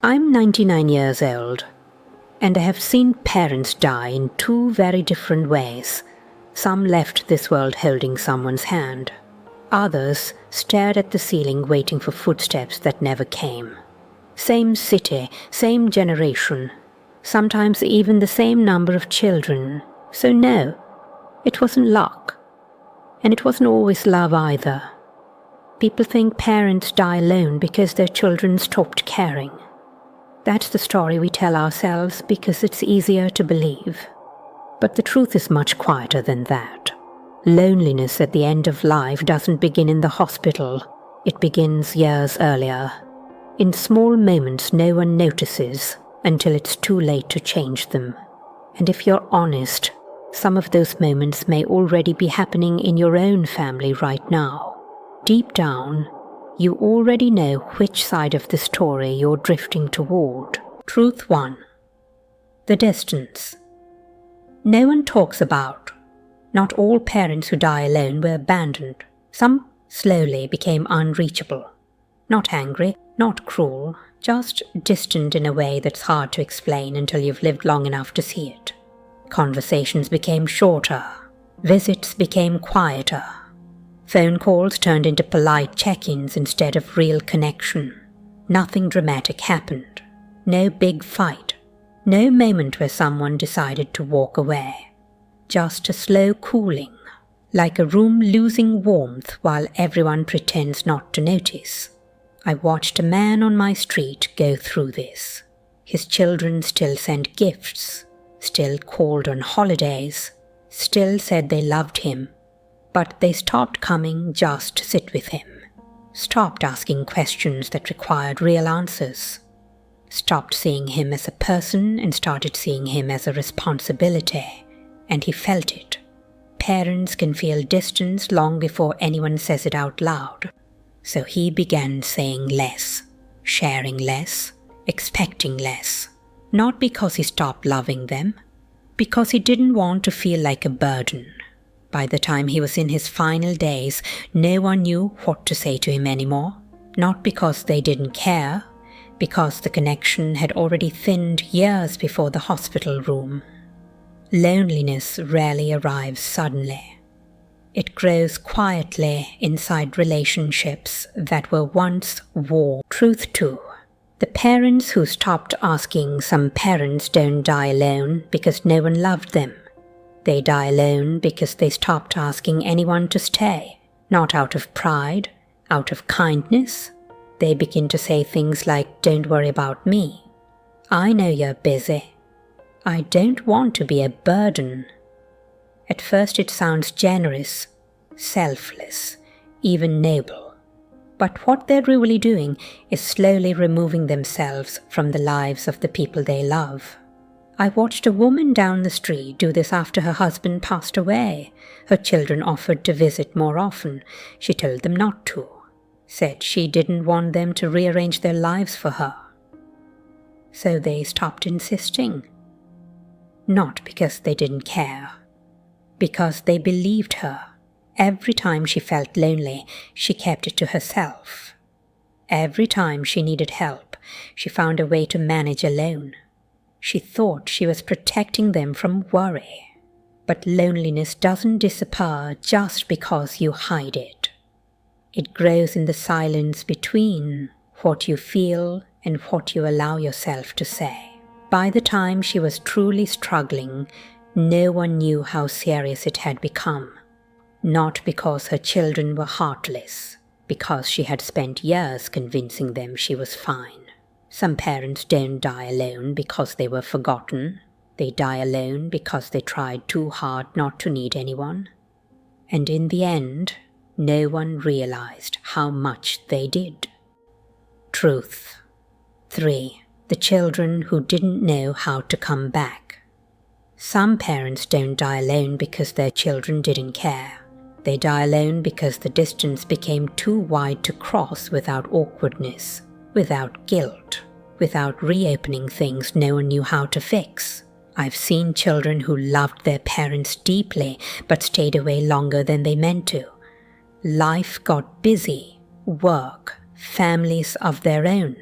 I'm 99 years old, and I have seen parents die in two very different ways. Some left this world holding someone's hand. Others stared at the ceiling waiting for footsteps that never came. Same city, same generation, sometimes even the same number of children. So no, it wasn't luck. And it wasn't always love either. People think parents die alone because their children stopped caring. That's the story we tell ourselves because it's easier to believe. But the truth is much quieter than that. Loneliness at the end of life doesn't begin in the hospital. It begins years earlier. In small moments no one notices until it's too late to change them. And if you're honest, some of those moments may already be happening in your own family right now. Deep down, you already know which side of the story you're drifting toward. Truth 1. The distance. No one talks about. Not all parents who die alone were abandoned. Some slowly became unreachable. Not angry, not cruel, just distant in a way that's hard to explain until you've lived long enough to see it. Conversations became shorter. Visits became quieter. Phone calls turned into polite check-ins instead of real connection. Nothing dramatic happened. No big fight. No moment where someone decided to walk away. Just a slow cooling, like a room losing warmth while everyone pretends not to notice. I watched a man on my street go through this. His children still sent gifts, still called on holidays, still said they loved him. But they stopped coming just to sit with him. Stopped asking questions that required real answers. Stopped seeing him as a person and started seeing him as a responsibility. And he felt it. Parents can feel distance long before anyone says it out loud. So he began saying less, sharing less, expecting less. Not because he stopped loving them, because he didn't want to feel like a burden. By the time he was in his final days, no one knew what to say to him anymore. Not because they didn't care, because the connection had already thinned years before the hospital room. Loneliness rarely arrives suddenly. It grows quietly inside relationships that were once warm. Truth 2. The parents who stopped asking. Some parents don't die alone because no one loved them. They die alone because they stopped asking anyone to stay. Not out of pride, out of kindness. They begin to say things like, "Don't worry about me. I know you're busy. I don't want to be a burden." At first it sounds generous, selfless, even noble. But what they're really doing is slowly removing themselves from the lives of the people they love. I watched a woman down the street do this after her husband passed away. Her children offered to visit more often. She told them not to. Said she didn't want them to rearrange their lives for her. So they stopped insisting. Not because they didn't care. Because they believed her. Every time she felt lonely, she kept it to herself. Every time she needed help, she found a way to manage alone. She thought she was protecting them from worry. But loneliness doesn't disappear just because you hide it. It grows in the silence between what you feel and what you allow yourself to say. By the time she was truly struggling, no one knew how serious it had become. Not because her children were heartless, because she had spent years convincing them she was fine. Some parents don't die alone because they were forgotten. They die alone because they tried too hard not to need anyone. And in the end, no one realized how much they did. Truth 3. The children who didn't know how to come back. Some parents don't die alone because their children didn't care. They die alone because the distance became too wide to cross without awkwardness. Without guilt, without reopening things no one knew how to fix. I've seen children who loved their parents deeply but stayed away longer than they meant to. Life got busy, work, families of their own.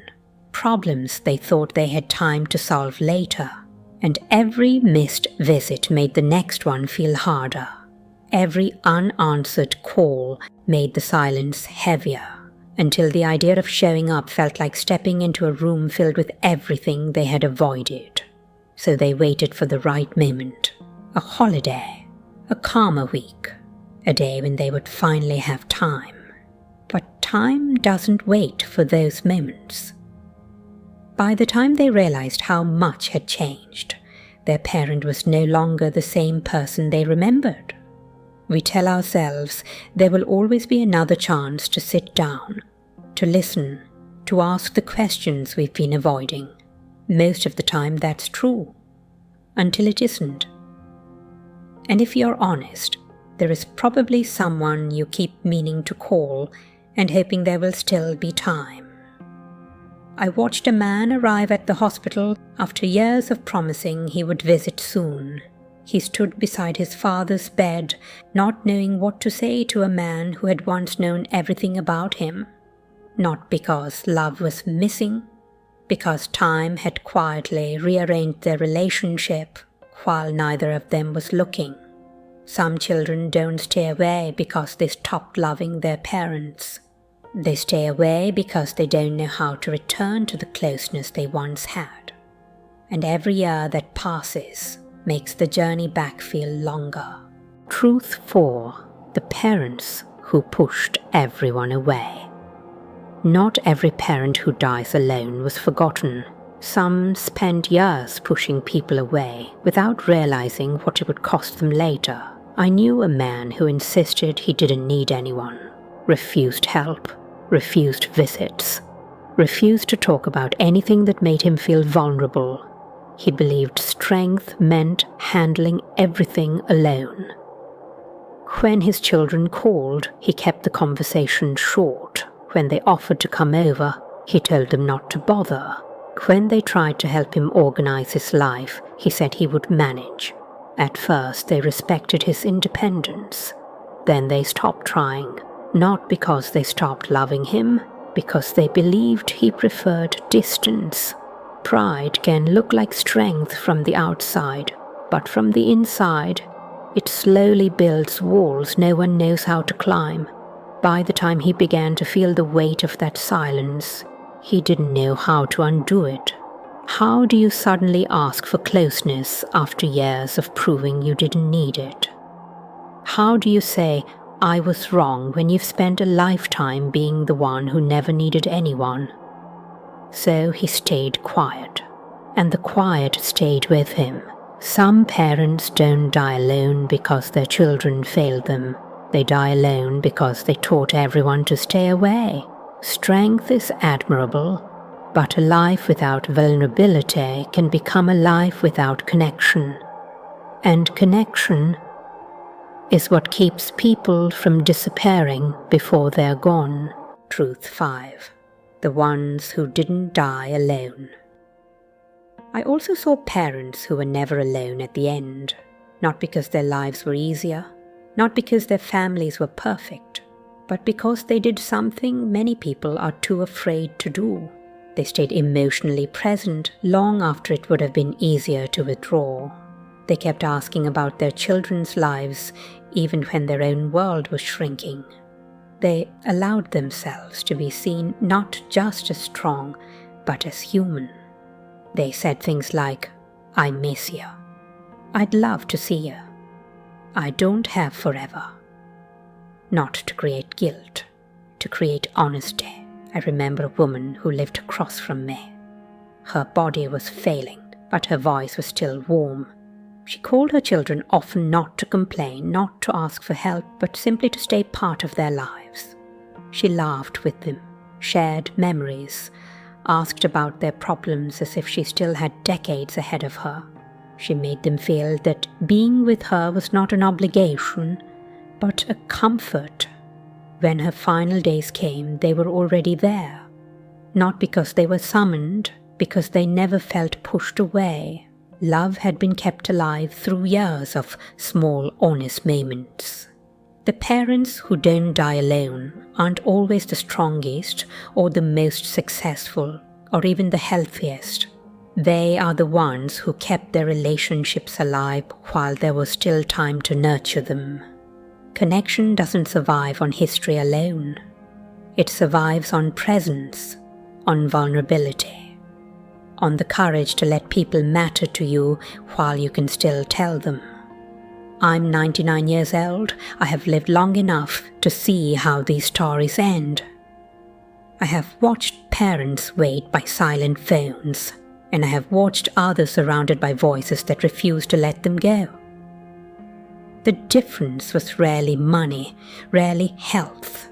problems they thought they had time to solve later, and every missed visit made the next one feel harder. Every unanswered call made the silence heavier, until the idea of showing up felt like stepping into a room filled with everything they had avoided. So they waited for the right moment, a holiday, a calmer week, a day when they would finally have time. But time doesn't wait for those moments. By the time they realized how much had changed, their parent was no longer the same person they remembered. We tell ourselves there will always be another chance to sit down, to listen, to ask the questions we've been avoiding. Most of the time that's true, until it isn't. And if you're honest, there is probably someone you keep meaning to call and hoping there will still be time. I watched a man arrive at the hospital after years of promising he would visit soon. He stood beside his father's bed, not knowing what to say to a man who had once known everything about him. Not because love was missing, because time had quietly rearranged their relationship while neither of them was looking. Some children don't stay away because they stopped loving their parents. They stay away because they don't know how to return to the closeness they once had. And every year that passes makes the journey back feel longer. Truth 4. The parents who pushed everyone away. Not every parent who dies alone was forgotten. Some spent years pushing people away without realizing what it would cost them later. I knew a man who insisted he didn't need anyone, refused help, refused visits, refused to talk about anything that made him feel vulnerable. He believed strength meant handling everything alone. When his children called, he kept the conversation short. When they offered to come over, he told them not to bother. When they tried to help him organize his life, he said he would manage. At first, they respected his independence. Then they stopped trying, not because they stopped loving him, because they believed he preferred distance. Pride can look like strength from the outside, but from the inside, it slowly builds walls no one knows how to climb. By the time he began to feel the weight of that silence, he didn't know how to undo it. How do you suddenly ask for closeness after years of proving you didn't need it? How do you say, I was wrong, when you've spent a lifetime being the one who never needed anyone? So he stayed quiet, and the quiet stayed with him. Some parents don't die alone because their children failed them. They die alone because they taught everyone to stay away. Strength is admirable, but a life without vulnerability can become a life without connection. And connection is what keeps people from disappearing before they're gone. Truth 5. The ones who didn't die alone. I also saw parents who were never alone at the end, not because their lives were easier, not because their families were perfect, but because they did something many people are too afraid to do. They stayed emotionally present long after it would have been easier to withdraw. They kept asking about their children's lives even when their own world was shrinking. They allowed themselves to be seen not just as strong, but as human. They said things like, I miss you. I'd love to see you. I don't have forever. Not to create guilt, to create honesty. I remember a woman who lived across from me. Her body was failing, but her voice was still warm. She called her children often not to complain, not to ask for help, but simply to stay part of their lives. She laughed with them, shared memories, asked about their problems as if she still had decades ahead of her. She made them feel that being with her was not an obligation, but a comfort. When her final days came, they were already there. Not because they were summoned, because they never felt pushed away. Love had been kept alive through years of small, honest moments. The parents who don't die alone aren't always the strongest or the most successful, or even the healthiest. They are the ones who kept their relationships alive while there was still time to nurture them. Connection doesn't survive on history alone. It survives on presence, on vulnerability, on the courage to let people matter to you while you can still tell them. I'm 99 years old. I have lived long enough to see how these stories end. I have watched parents wait by silent phones, and I have watched others surrounded by voices that refuse to let them go. The difference was rarely money, rarely health,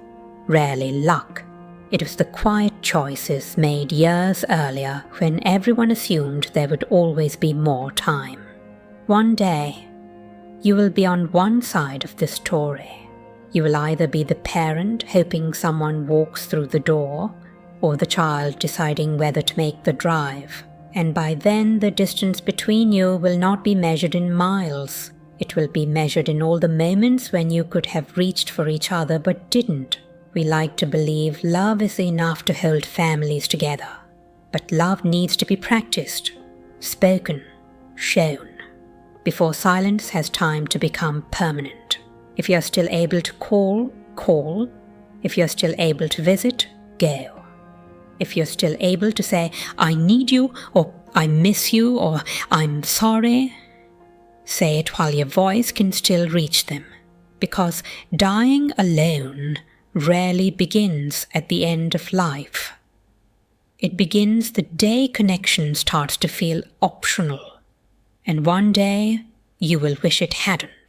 rarely luck. It was the quiet choices made years earlier when everyone assumed there would always be more time. One day, you will be on one side of this story. You will either be the parent hoping someone walks through the door, or the child deciding whether to make the drive. And by then, the distance between you will not be measured in miles. It will be measured in all the moments when you could have reached for each other but didn't. We like to believe love is enough to hold families together. But love needs to be practiced, spoken, shown, before silence has time to become permanent. If you're still able to call, call. If you're still able to visit, go. If you're still able to say, I need you, or I miss you, or I'm sorry, say it while your voice can still reach them. Because dying alone rarely begins at the end of life. It begins the day connection starts to feel optional. And one day, you will wish it hadn't.